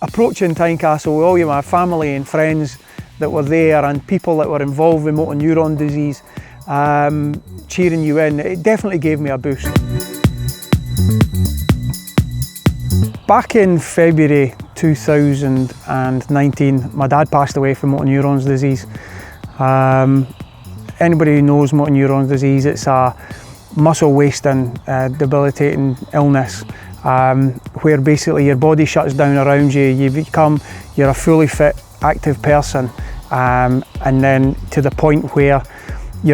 Approaching Tynecastle with all of my family and friends that were there and people that were involved with motor neuron disease, cheering you in, it definitely gave me a boost. Back in February 2019, my dad passed away from motor neurons disease. Anybody who knows motor neurons disease, it's a muscle wasting, debilitating illness where basically your body shuts down around you. You're a fully fit, active person, and then to the point where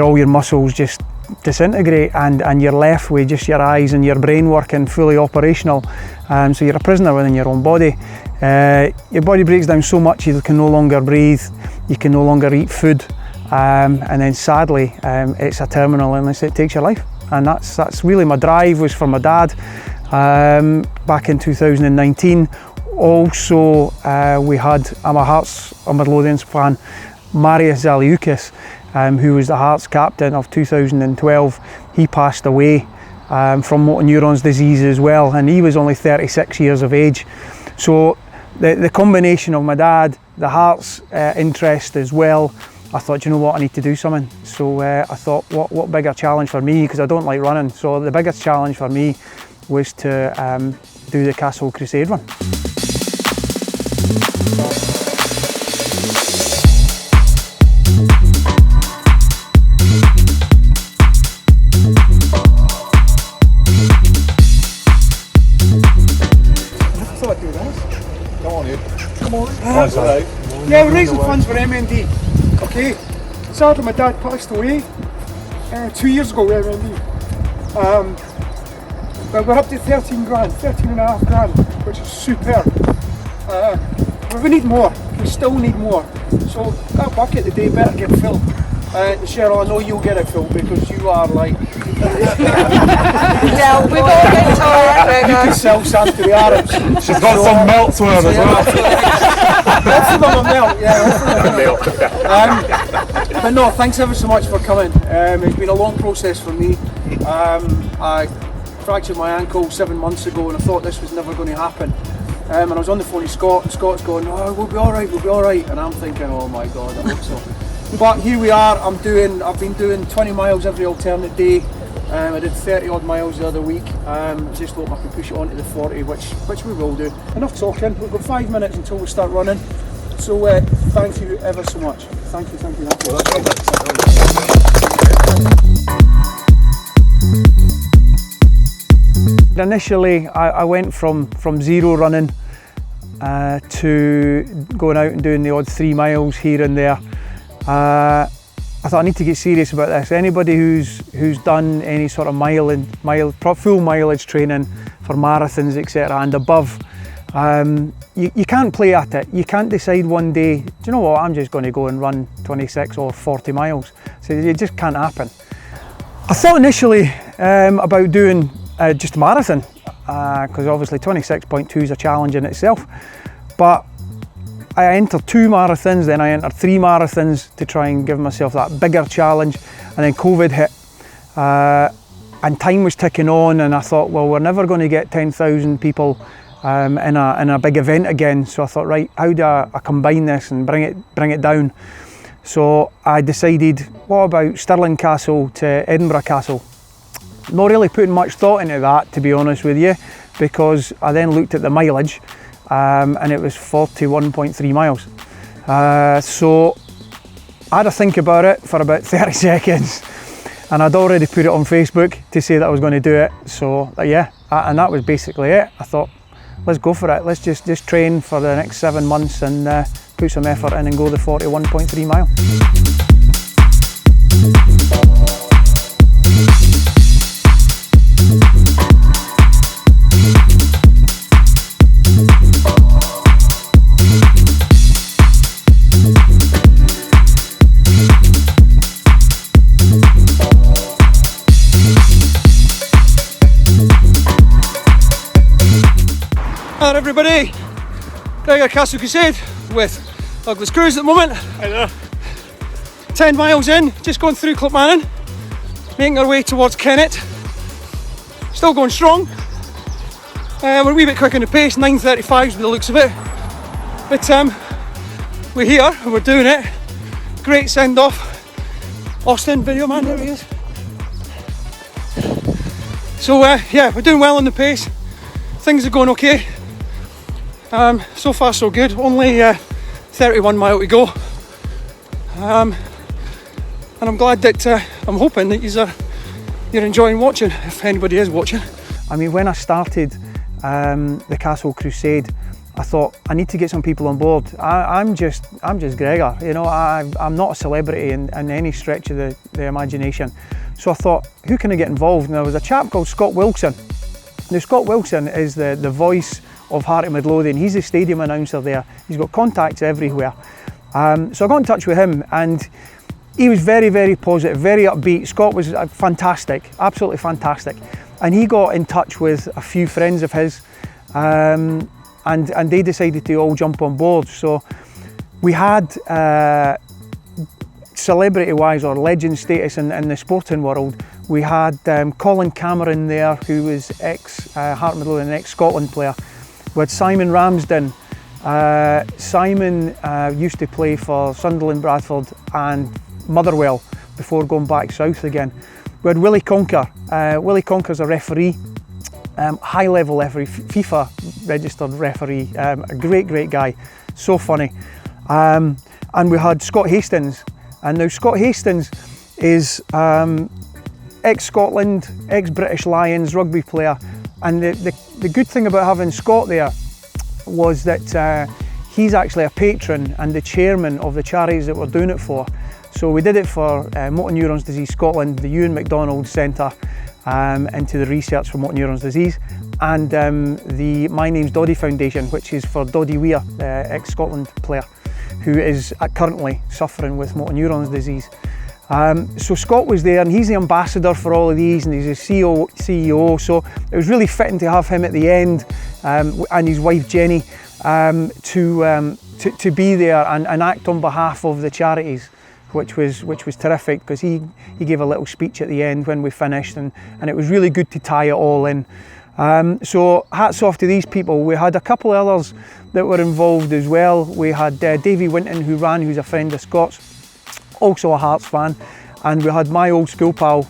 all your muscles just disintegrate and you're left with just your eyes and your brain working fully operational. So you're a prisoner within your own body. Your body breaks down so much you can no longer breathe, you can no longer eat food, and then sadly it's a terminal illness that takes your life. And that's really my drive, was for my dad back in 2019. Also I'm a Hearts of Midlothians fan, Marius Zaliukas, who was the Hearts captain of 2012. He passed away from motor neurons disease as well, and he was only 36 years of age. So the combination of my dad, the Hearts interest as well, I thought, you know what, I need to do something. So I thought, what bigger challenge for me, because I don't like running. So the biggest challenge for me was to do the Castle Crusade run. Yeah, we're raising funds for MND. Okay, sadly my dad passed away 2 years ago with MND. But we're up to 13 and a half grand, which is superb. But we need more, we still need more. So that bucket today better get filled. Cheryl, I know you'll get it filled because you are like... Yeah, we've all been told, Gregor. You can sell sand to the Arabs. She's got some melt to her as well. Hopefully I'm a melt, yeah. But no, thanks ever so much for coming. It's been a long process for me. I fractured my ankle 7 months ago and I thought this was never going to happen. And I was on the phone to Scott, and Scott's going, oh, we'll be alright, and I'm thinking, oh my god, I hope so. But here we are. I've been doing 20 miles every alternate day. I did 30 odd miles the other week. Just hope I can push it on to the 40, which we will do. Enough talking, we've got 5 minutes until we start running. So thank you ever so much. Thank you. Initially, I went from zero running to going out and doing the odd 3 miles here and there. I thought I need to get serious about this. Anybody who's done any sort of full mileage training for marathons, etc. and above, you can't play at it. You can't decide one day, do you know what, I'm just going to go and run 26 or 40 miles. So it just can't happen. I thought initially about doing just a marathon, because obviously 26.2 is a challenge in itself. But I entered 2 marathons, then I entered 3 marathons to try and give myself that bigger challenge, and then COVID hit and time was ticking on, and I thought, well, we're never going to get 10,000 people in a big event again. So I thought, right, how do I combine this and bring it down? So I decided, what about Stirling Castle to Edinburgh Castle? Not really putting much thought into that, to be honest with you, because I then looked at the mileage and it was 41.3 miles. So I had to think about it for about 30 seconds, and I'd already put it on Facebook to say that I was going to do it. So yeah, and that was basically it. I thought, let's go for it. Let's just train for the next 7 months and put some effort in and go the 41.3 mile. Hello everybody, Gregor Castle Crusade with Douglas Cruise at the moment. Hi there. 10 miles in, just going through Clackmannan, making our way towards Kennet. Still going strong. We're a wee bit quick on the pace, 9:35 by the looks of it. But we're here and we're doing it. Great send off. Austin, video man, there he is. So yeah, we're doing well on the pace. Things are going okay. So far so good. Only 31 mile to go. And I'm glad that I'm hoping that you're enjoying watching, if anybody is watching. I mean, when I started the Castle Crusade, I thought I need to get some people on board. I'm just Gregor, you know. I'm not a celebrity in any stretch of the imagination. So I thought, who can I get involved? And there was a chap called Scott Wilson. Now, Scott Wilson is the voice of Heart of Midlothian. He's the stadium announcer there. He's got contacts everywhere. So I got in touch with him, and he was very, very positive, very upbeat. Scott was fantastic, absolutely fantastic. And he got in touch with a few friends of his, and they decided to all jump on board. So we had, celebrity-wise or legend status in the sporting world, we had Colin Cameron there, who was ex-Heart of Midlothian, ex-Scotland player. We had Simon Ramsden. Simon used to play for Sunderland, Bradford and Motherwell before going back south again. We had Willie Conker. Willie Conker's a referee, high-level referee, FIFA registered referee, a great guy, so funny. And we had Scott Hastings. And now Scott Hastings is ex-Scotland, ex-British Lions rugby player. And the good thing about having Scott there was that he's actually a patron and the chairman of the charities that we're doing it for. So we did it for Motor Neurons Disease Scotland, the Euan MacDonald Centre into the research for motor neurons disease, and the My Name's Doddie Foundation, which is for Doddie Weir, ex-Scotland player, who is currently suffering with motor neurons disease. So Scott was there, and he's the ambassador for all of these, and he's a CEO, so it was really fitting to have him at the end, and his wife Jenny, to be there and act on behalf of the charities, which was terrific, because he gave a little speech at the end when we finished, and it was really good to tie it all in. So hats off to these people. We had a couple of others that were involved as well. We had Davy Winton, who's a friend of Scott's, also a Hearts fan, and we had my old school pal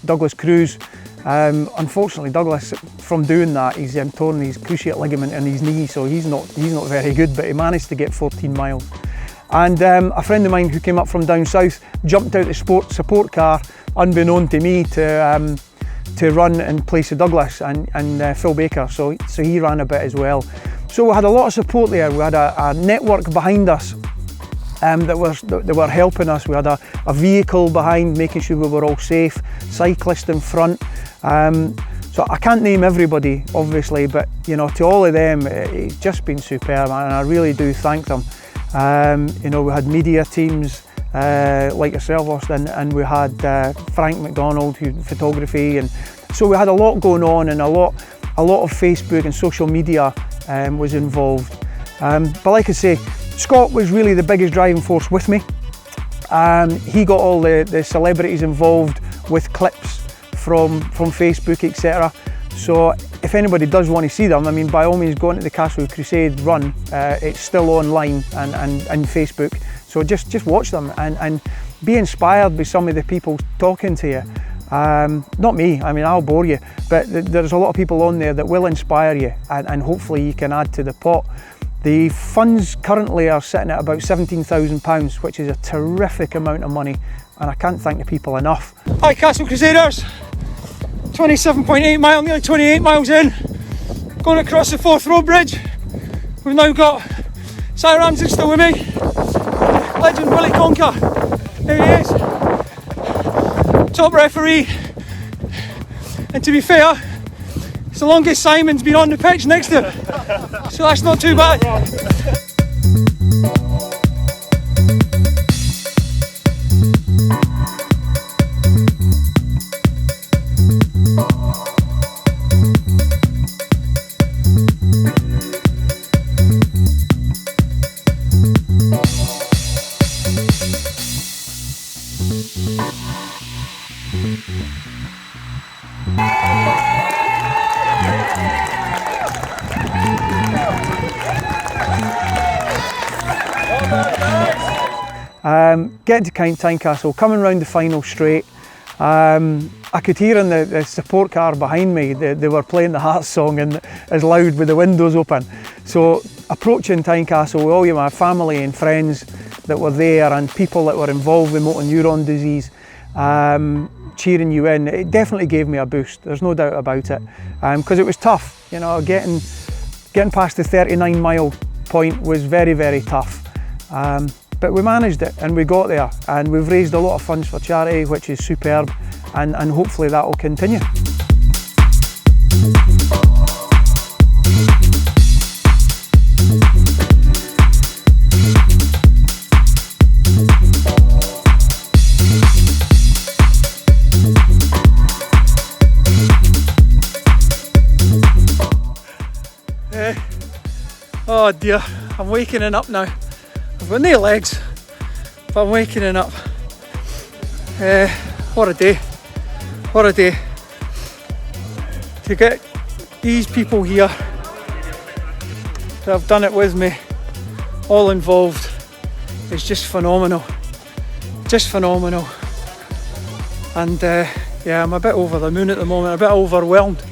Douglas Cruz. Unfortunately, Douglas, from doing that, he's torn his cruciate ligament in his knee, so he's not very good, but he managed to get 14 miles. And a friend of mine who came up from down south jumped out the support car, unbeknown to me, to run in place of Douglas and Phil Baker, so he ran a bit as well. So we had a lot of support there. We had a network behind us that were helping us. We had a vehicle behind, making sure we were all safe, cyclists in front. So I can't name everybody, obviously, but you know, to all of them, it's just been superb, and I really do thank them. You know, we had media teams like yourself, Austin, and we had Frank MacDonald, who photography, and so we had a lot going on, and a lot of Facebook and social media was involved. But like I say, Scott was really the biggest driving force with me. He got all the celebrities involved with clips from Facebook, etc. So if anybody does want to see them, I mean, by all means, go into the Castle Crusade run. It's still online and Facebook. So just watch them and be inspired by some of the people talking to you. Not me, I mean, I'll bore you, but there's a lot of people on there that will inspire you, and hopefully you can add to the pot. The funds currently are sitting at about £17,000, which is a terrific amount of money, and I can't thank the people enough. Hi Castle Crusaders, 27.8 miles, nearly 28 miles in, going across the 4th Road Bridge. We've now got Si Ramsden still with me, legend Willie Conker, there he is, top referee, and to be fair, it's the longest Simon's been on the pitch next to him, so that's not too bad. Getting to Tynecastle, coming round the final straight, I could hear in the support car behind me, they were playing the Hearts song and as loud with the windows open. So approaching Tynecastle with all of my family and friends that were there and people that were involved with motor neuron disease, cheering you in, it definitely gave me a boost, there's no doubt about it, because it was tough, you know, getting past the 39 mile point was very, very tough, but we managed it and we got there, and we've raised a lot of funds for charity, which is superb, and hopefully that will continue. Oh dear, I'm wakening up now. I've got no legs, but I'm wakening up. What a day, what a day. To get these people here that have done it with me, all involved, is just phenomenal. Just phenomenal. And yeah, I'm a bit over the moon at the moment, a bit overwhelmed.